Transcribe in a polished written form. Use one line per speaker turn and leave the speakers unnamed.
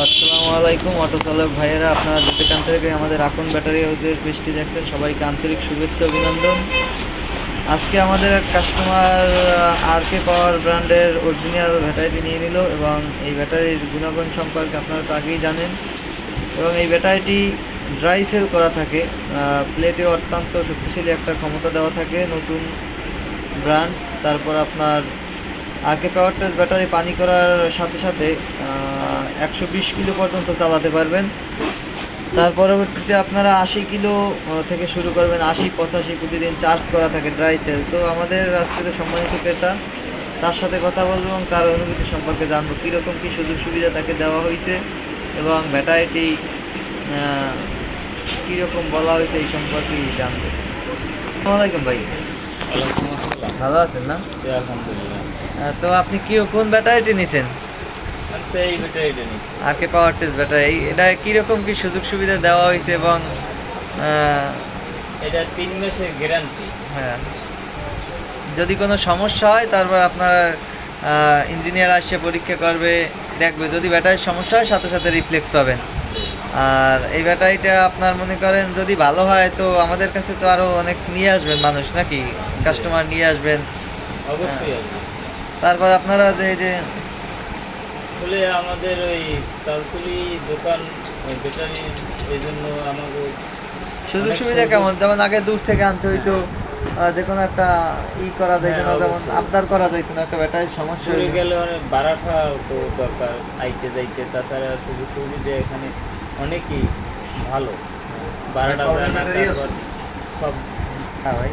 আসসালামু আলাইকুম অটো চালক ভাইয়েরা, আপনারা যেখান থেকে আমাদের আকন ব্যাটারি হাউসের পেজটি দেখছেন সবাইকে আন্তরিক শুভেচ্ছা অভিনন্দন। আজকে আমাদের এক কাস্টমার আরকে পাওয়ার ব্র্যান্ডের অরিজিনাল ব্যাটারিটি নিয়ে নিল এবং এই ব্যাটারির গুণাগুণ সম্পর্কে আপনারা তো আগেই জানেন। এবং এই ব্যাটারিটি ড্রাই সেল করা থাকে, প্লেটে অত্যন্ত শক্তিশালী একটা ক্ষমতা দেওয়া থাকে, নতুন ব্র্যান্ড। তারপর আপনার আরকে পাওয়ার টেস্ট ব্যাটারি পানি করার সাথে সাথে 120 কিলো পর্যন্ত চালাতে পারবেন। তার পরবর্তীতে আপনারা 80 কিলো থেকে শুরু করবেন, 80-85 প্রতিদিন চার্জ করা থাকে ড্রাই সেল। তো আমাদের আজকে সম্মানিত ক্রেতা, তার সাথে কথা বলবো এবং তার অনুভূতি সম্পর্কে জানবো, কীরকম কী সুযোগ সুবিধা তাকে দেওয়া হয়েছে এবং ব্যাটারিটি কীরকম বলা হয়েছে এই সম্পর্কে জানবো। আসসালামু আলাইকুম ভাই।
ওয়ালাইকুম আসসালাম।
ভালো আছেন না?
জি, আলহামদুলিল্লাহ।
তো আপনি কোন ব্যাটারিটি নিছেন?
আমি তো এই ব্যাটারিটা নিছি।
আরকে পাওয়ার টেস্ট ব্যাটারি, এটা কীরকম কী সুযোগ সুবিধা দেওয়া হয়েছে এবং
এটা 3 মাসের গ্যারান্টি।
হ্যাঁ, যদি কোনো সমস্যা হয় তারপর আপনার ইঞ্জিনিয়ার আসে পরীক্ষা করবে, দেখবে যদি ব্যাটারির সমস্যা হয় সাথে সাথে রিপ্লেক্স পাবেন। আর এই ব্যাটারিটা আপনার মনে করেন যদি ভালো হয় তো আমাদের কাছে তো আরও অনেক নিয়ে আসবেন মানুষ, নাকি কাস্টমার নিয়ে আসবেন।
অবশ্যই আসবে।
তারপর আপনারা যে
বলে আমাদের ওই তালতলি দোকান ওই ব্যাটারির, এই জন্য আমাকে
সুযোগ
অনেক
সুবিধা কেমন, যেমন আগে দূর থেকে আনতে হইতো, যে কোনো একটা করা যাইতো না,
হ্যাঁ,
যেমন
অবশ্যই।
আবদার করা যাইতো না, একটা ব্যাটারির সমস্যা
চলে
হইলো।
গেলে অনেক ভাড়াটা তো দরকার আইতে যাইতে, তাছাড়া সুযোগ সুবিধা এখানে অনেকই ভালো। ভাড়াটা যায় না, তারপর সব
হ্যাঁ ভাই।